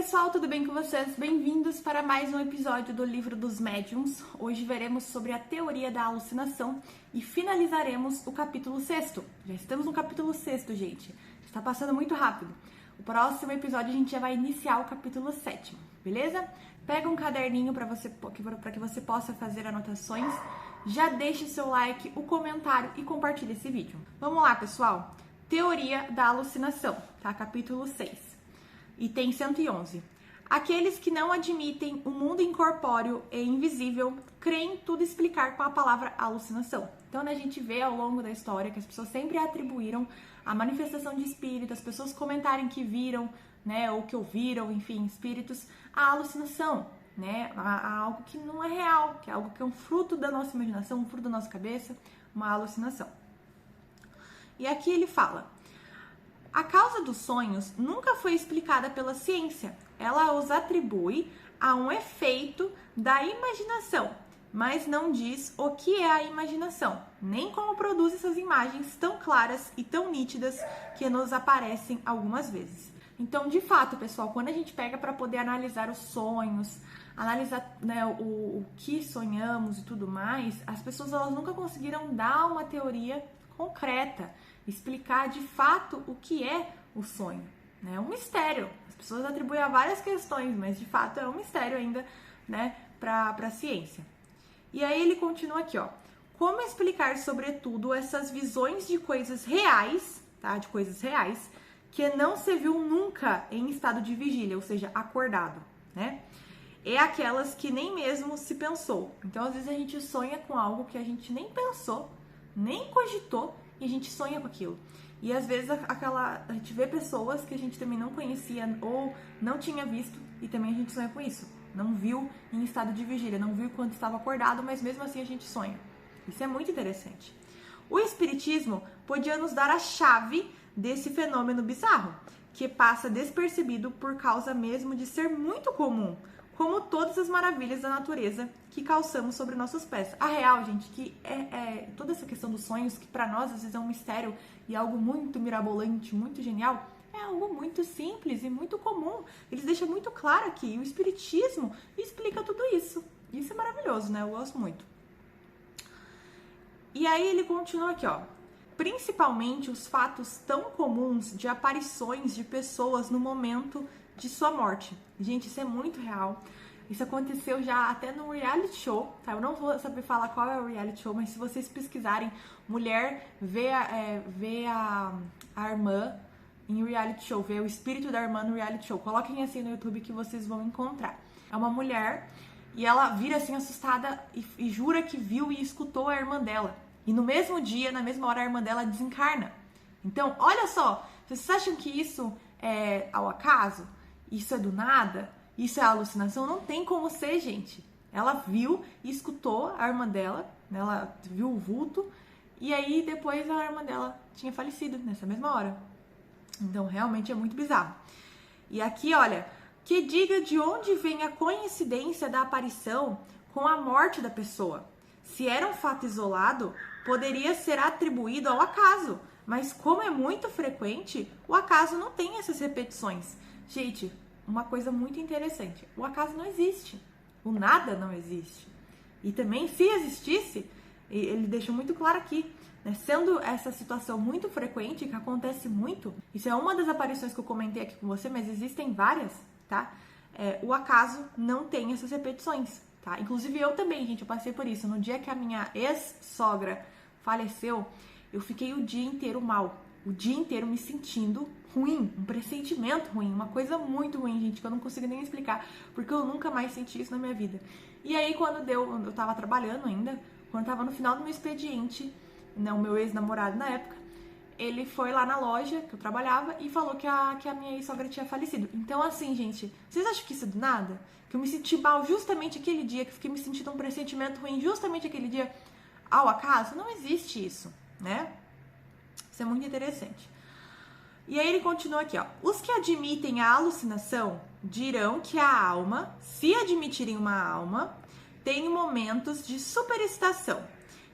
pessoal, tudo bem com vocês? Bem-vindos para mais um episódio do Livro dos Médiuns. Hoje veremos sobre a teoria da alucinação e finalizaremos o capítulo 6º. Já estamos no capítulo 6º, gente. Está passando muito rápido. O próximo episódio a gente já vai iniciar o capítulo 7º, beleza? Pega um caderninho para que você possa fazer anotações. Já deixe seu like, o comentário e compartilhe esse vídeo. Vamos lá, pessoal. Teoria da alucinação, tá? Capítulo 6. Item 111. Aqueles que não admitem o mundo incorpóreo e invisível creem tudo explicar com a palavra alucinação. Então, a gente vê ao longo da história que as pessoas sempre atribuíram a manifestação de espíritos, as pessoas comentarem que viram, né, ou que ouviram, enfim, espíritos, a alucinação, né, a algo que não é real, que é algo que é um fruto da nossa imaginação, um fruto da nossa cabeça, uma alucinação. E aqui ele fala: a causa dos sonhos nunca foi explicada pela ciência. Ela os atribui a um efeito da imaginação, mas não diz o que é a imaginação, nem como produz essas imagens tão claras e tão nítidas que nos aparecem algumas vezes. Então, de fato, pessoal, quando a gente pega para poder analisar os sonhos, analisar, né, o que sonhamos e tudo mais, as pessoas elas nunca conseguiram dar uma teoria concreta, explicar de fato o que é o sonho, né? É um mistério. As pessoas atribuem a várias questões, mas de fato é um mistério ainda, né, para a ciência. E aí ele continua aqui, ó. Como explicar, sobretudo, essas visões de coisas reais, tá? De coisas reais, que não se viu nunca em estado de vigília, ou seja, acordado, né? É aquelas que nem mesmo se pensou. Então, às vezes a gente sonha com algo que a gente nem pensou, nem cogitou, e a gente sonha com aquilo. E às vezes a gente vê pessoas que a gente também não conhecia ou não tinha visto e também a gente sonha com isso. Não viu em estado de vigília, não viu quando estava acordado, mas mesmo assim a gente sonha. Isso é muito interessante. O espiritismo podia nos dar a chave desse fenômeno bizarro, que passa despercebido por causa mesmo de ser muito comum, como todas as maravilhas da natureza que calçamos sobre nossos pés. A real, gente, que é toda essa questão dos sonhos, que para nós às vezes é um mistério e algo muito mirabolante, muito genial, é algo muito simples e muito comum. Eles deixam muito claro aqui, o espiritismo explica tudo isso. Isso é maravilhoso, né? Eu gosto muito. E aí ele continua aqui, ó. Principalmente os fatos tão comuns de aparições de pessoas no momento de sua morte. Gente, isso é muito real. Isso aconteceu já até no reality show, tá? Eu não vou saber falar qual é o reality show, mas se vocês pesquisarem, mulher vê a irmã em reality show, vê o espírito da irmã no reality show. Coloquem assim no YouTube que vocês vão encontrar. É uma mulher e ela vira assim assustada e jura que viu e escutou a irmã dela. E no mesmo dia, na mesma hora, a irmã dela desencarna. Então, olha só, vocês acham que isso é ao acaso? Isso é do nada? Isso é alucinação? Não tem como ser, gente. Ela viu e escutou a irmã dela, né? Ela viu o vulto, e aí depois a irmã dela tinha falecido nessa mesma hora. Então, realmente é muito bizarro. E aqui, olha, que diga de onde vem a coincidência da aparição com a morte da pessoa. Se era um fato isolado, poderia ser atribuído ao acaso, mas como é muito frequente, o acaso não tem essas repetições. Gente, uma coisa muito interessante, o acaso não existe, o nada não existe. E também, se existisse, ele deixa muito claro aqui, né, sendo essa situação muito frequente, que acontece muito, isso é uma das aparições que eu comentei aqui com você, mas existem várias, tá? O acaso não tem essas repetições, tá? Inclusive eu também, gente, eu passei por isso. No dia que a minha ex-sogra faleceu, eu fiquei o dia inteiro mal, o dia inteiro me sentindo ruim, um pressentimento ruim, uma coisa muito ruim, gente, que eu não consigo nem explicar, porque eu nunca mais senti isso na minha vida. E aí, quando eu tava trabalhando ainda, quando tava no final do meu expediente, né, o meu ex-namorado na época, ele foi lá na loja que eu trabalhava e falou que a minha ex-sogra tinha falecido. Então, assim, gente, vocês acham que isso é do nada? Que eu me senti mal justamente aquele dia, que fiquei me sentindo um pressentimento ruim justamente aquele dia, ao acaso? Não existe isso, né? Isso é muito interessante. E aí ele continua aqui, ó. Os que admitem a alucinação dirão que a alma, se admitirem uma alma, tem momentos de superexcitação,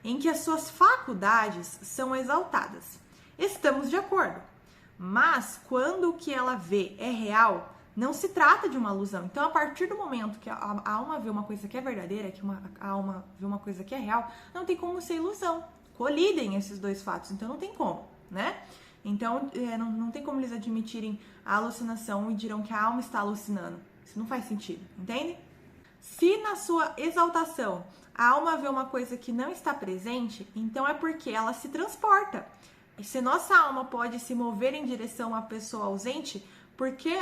em que as suas faculdades são exaltadas. Estamos de acordo. Mas quando o que ela vê é real, Não se trata de uma ilusão. Então, a partir do momento que a alma vê uma coisa que é verdadeira, que a alma vê uma coisa que é real, não tem como ser ilusão. Colidem esses dois fatos, então não tem como, né? Então, não tem como eles admitirem a alucinação e dirão que a alma está alucinando. Isso não faz sentido, entende? Se na sua exaltação a alma vê uma coisa que não está presente, então é porque ela se transporta. E se nossa alma pode se mover em direção à pessoa ausente, por que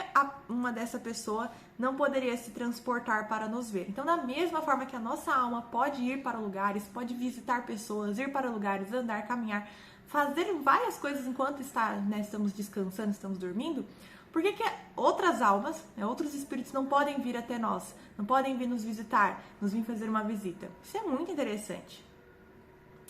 uma dessa pessoa não poderia se transportar para nos ver? Então, da mesma forma que a nossa alma pode ir para lugares, pode visitar pessoas, ir para lugares, andar, caminhar, fazer várias coisas enquanto estamos descansando, estamos dormindo, por que outras almas, outros espíritos não podem vir até nós, não podem vir nos visitar, nos vir fazer uma visita? Isso é muito interessante.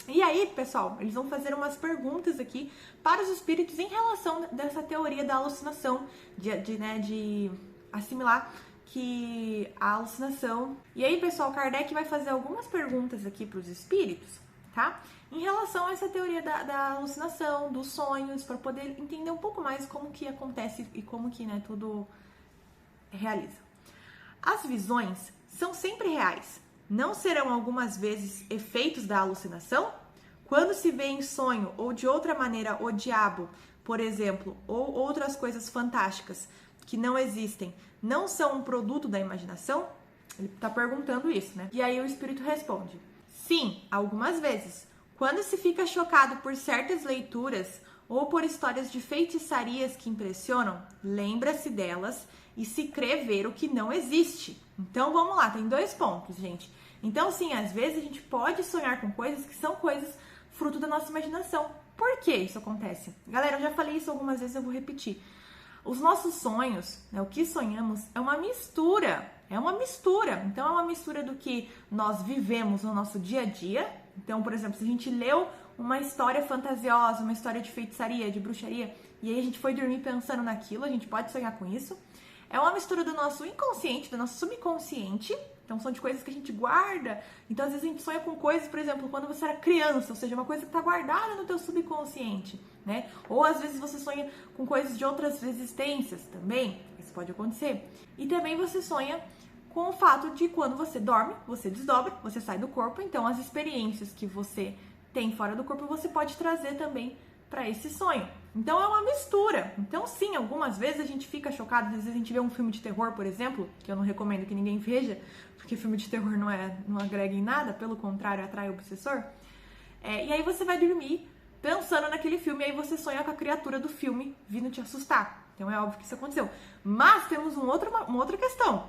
E aí, pessoal, eles vão fazer umas perguntas aqui para os espíritos em relação dessa teoria da alucinação, de assimilar que a alucinação... E aí, pessoal, Kardec vai fazer algumas perguntas aqui para os espíritos, tá? Em relação a essa teoria da alucinação, dos sonhos, para poder entender um pouco mais como que acontece e como que tudo realiza. As visões são sempre reais. Não serão algumas vezes efeitos da alucinação? Quando se vê em sonho ou de outra maneira o diabo, por exemplo, ou outras coisas fantásticas que não existem, não são um produto da imaginação? Ele está perguntando isso, né? E aí o espírito responde: sim, algumas vezes. Quando se fica chocado por certas leituras ou por histórias de feitiçarias que impressionam, lembra-se delas e se crê ver o que não existe. Então, vamos lá, tem 2 pontos, gente. Então, sim, às vezes a gente pode sonhar com coisas que são coisas fruto da nossa imaginação. Por que isso acontece? Galera, eu já falei isso algumas vezes, eu vou repetir. Os nossos sonhos, o que sonhamos, é uma mistura. Então, é uma mistura do que nós vivemos no nosso dia a dia. Então, por exemplo, se a gente leu uma história fantasiosa, uma história de feitiçaria, de bruxaria, e aí a gente foi dormir pensando naquilo, a gente pode sonhar com isso. É uma mistura do nosso inconsciente, do nosso subconsciente. Então, são de coisas que a gente guarda. Então, às vezes a gente sonha com coisas, por exemplo, quando você era criança, ou seja, uma coisa que está guardada no teu subconsciente, né? Ou, às vezes, você sonha com coisas de outras existências também. Isso pode acontecer. E também você sonha com o fato de quando você dorme, você desdobra, você sai do corpo. Então, as experiências que você tem fora do corpo, você pode trazer também para esse sonho. Então, é uma mistura. Então, sim, algumas vezes a gente fica chocado. Às vezes a gente vê um filme de terror, por exemplo, que eu não recomendo que ninguém veja, porque filme de terror não agrega em nada, pelo contrário, atrai o obsessor. E aí você vai dormir pensando naquele filme, e aí você sonha com a criatura do filme vindo te assustar. Então, é óbvio que isso aconteceu. Mas temos uma outra questão.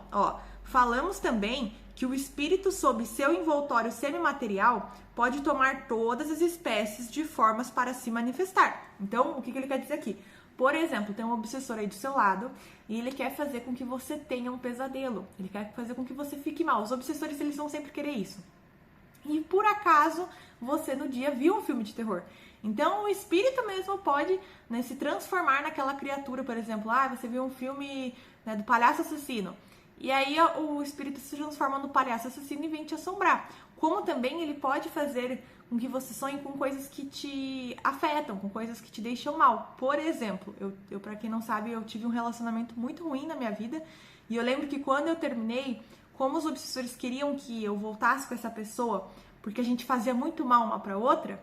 Falamos também que o espírito, sob seu envoltório semimaterial, pode tomar todas as espécies de formas para se manifestar. Então, o que ele quer dizer aqui? Por exemplo, tem um obsessor aí do seu lado e ele quer fazer com que você tenha um pesadelo. Ele quer fazer com que você fique mal. Os obsessores, eles vão sempre querer isso. E por acaso, você no dia viu um filme de terror. Então, o espírito mesmo pode se transformar naquela criatura, por exemplo. Você viu um filme do palhaço assassino. E aí o espírito se transforma no palhaço assassino e vem te assombrar. Como também ele pode fazer com que você sonhe com coisas que te afetam, com coisas que te deixam mal. Por exemplo, eu para quem não sabe, eu tive um relacionamento muito ruim na minha vida. E eu lembro que quando eu terminei, como os obsessores queriam que eu voltasse com essa pessoa, porque a gente fazia muito mal uma para outra,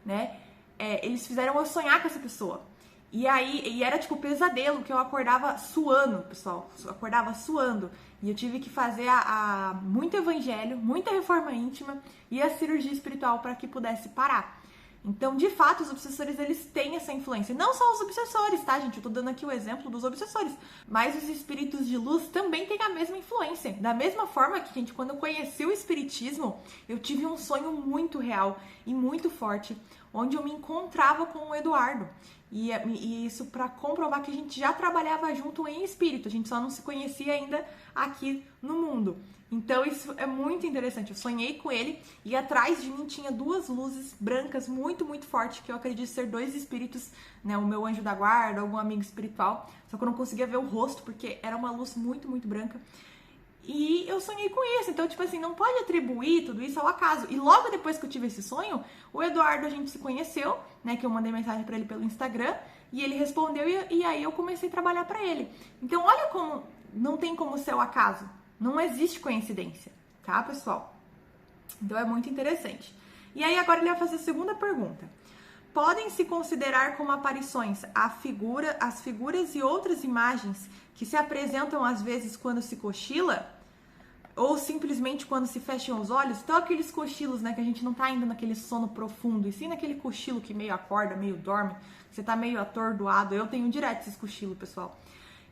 né? Eles fizeram eu sonhar com essa pessoa. E era tipo pesadelo, que eu acordava suando, pessoal. Eu acordava suando. E eu tive que fazer muito evangelho, muita reforma íntima e a cirurgia espiritual para que pudesse parar. Então, de fato, os obsessores, eles têm essa influência. Não só os obsessores, tá, gente? Eu tô dando aqui o exemplo dos obsessores. Mas os espíritos de luz também têm a mesma influência. Da mesma forma que, gente, quando eu conheci o espiritismo, eu tive um sonho muito real e muito forte, onde eu me encontrava com o Eduardo. E isso para comprovar que a gente já trabalhava junto em espírito. A gente só não se conhecia ainda aqui no mundo. Então, isso é muito interessante. Eu sonhei com ele e atrás de mim tinha 2 luzes brancas muito, muito fortes, que eu acredito ser 2 espíritos, né? O meu anjo da guarda, algum amigo espiritual. Só que eu não conseguia ver o rosto, porque era uma luz muito, muito branca. E eu sonhei com isso. Então, tipo assim, não pode atribuir tudo isso ao acaso. E logo depois que eu tive esse sonho, o Eduardo, a gente se conheceu, né? Que eu mandei mensagem pra ele pelo Instagram. E ele respondeu e aí eu comecei a trabalhar pra ele. Então, olha como não tem como ser o acaso. Não existe coincidência, tá, pessoal? Então é muito interessante. E aí agora ele vai fazer a segunda pergunta. Podem se considerar como aparições as figuras e outras imagens que se apresentam às vezes quando se cochila? Ou simplesmente quando se fecham os olhos? Então aqueles cochilos, né, que a gente não tá indo naquele sono profundo, e sim naquele cochilo que meio acorda, meio dorme, você tá meio atordoado. Eu tenho direto esses cochilos, pessoal.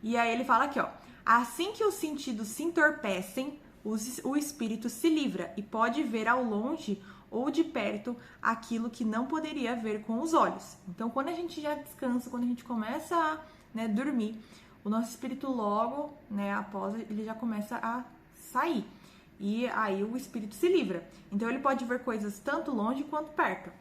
E aí ele fala aqui, ó. Assim que os sentidos se entorpecem, o espírito se livra e pode ver ao longe ou de perto aquilo que não poderia ver com os olhos. Então, quando a gente já descansa, quando a gente começa a, né, dormir, o nosso espírito logo, né, após, ele já começa a sair. E aí o espírito se livra. Então, ele pode ver coisas tanto longe quanto perto.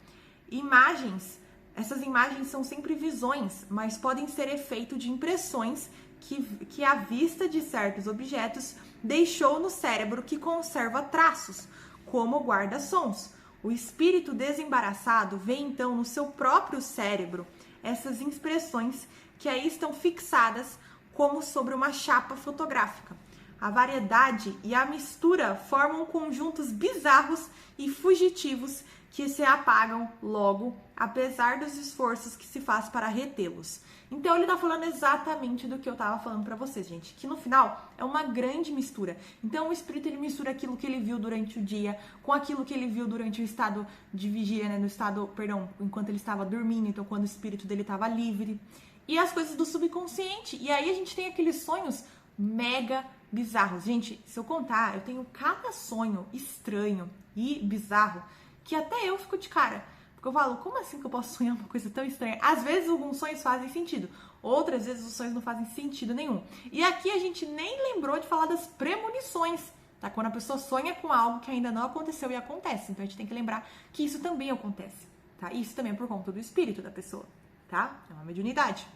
Imagens, essas imagens são sempre visões, mas podem ser efeito de impressões que a vista de certos objetos deixou no cérebro, que conserva traços, como guarda-sons. O espírito desembaraçado vê então no seu próprio cérebro essas expressões que aí estão fixadas como sobre uma chapa fotográfica. A variedade e a mistura formam conjuntos bizarros e fugitivos que se apagam logo, apesar dos esforços que se faz para retê-los. Então ele tá falando exatamente do que eu tava falando pra vocês, gente, que no final é uma grande mistura. Então o espírito, ele mistura aquilo que ele viu durante o dia com aquilo que ele viu durante o estado de vigília, né, enquanto ele estava dormindo, então quando o espírito dele estava livre, e as coisas do subconsciente. E aí a gente tem aqueles sonhos mega bizarros. Gente, se eu contar, eu tenho cada sonho estranho e bizarro que até eu fico de cara. Porque eu falo, como assim que eu posso sonhar uma coisa tão estranha? Às vezes alguns sonhos fazem sentido, outras vezes os sonhos não fazem sentido nenhum. E aqui a gente nem lembrou de falar das premonições, tá? Quando a pessoa sonha com algo que ainda não aconteceu e acontece. Então a gente tem que lembrar que isso também acontece, tá? Isso também é por conta do espírito da pessoa, tá? É uma mediunidade.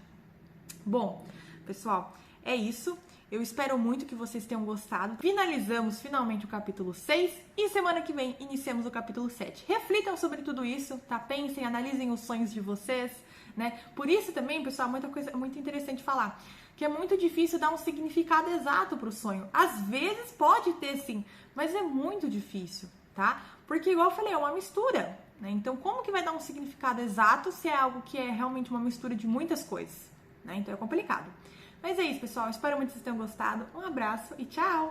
Bom, pessoal, é isso. Eu espero muito que vocês tenham gostado. Finalizamos finalmente o capítulo 6 e semana que vem iniciamos o capítulo 7. Reflitam sobre tudo isso, tá? Pensem, analisem os sonhos de vocês, né? Por isso também, pessoal, muita coisa muito interessante falar, que é muito difícil dar um significado exato pro sonho. Às vezes pode ter sim, mas é muito difícil, tá? Porque igual eu falei, é uma mistura, né? Então como que vai dar um significado exato se é algo que é realmente uma mistura de muitas coisas, né? Então é complicado. Mas é isso, pessoal. Espero muito que vocês tenham gostado. Um abraço e tchau!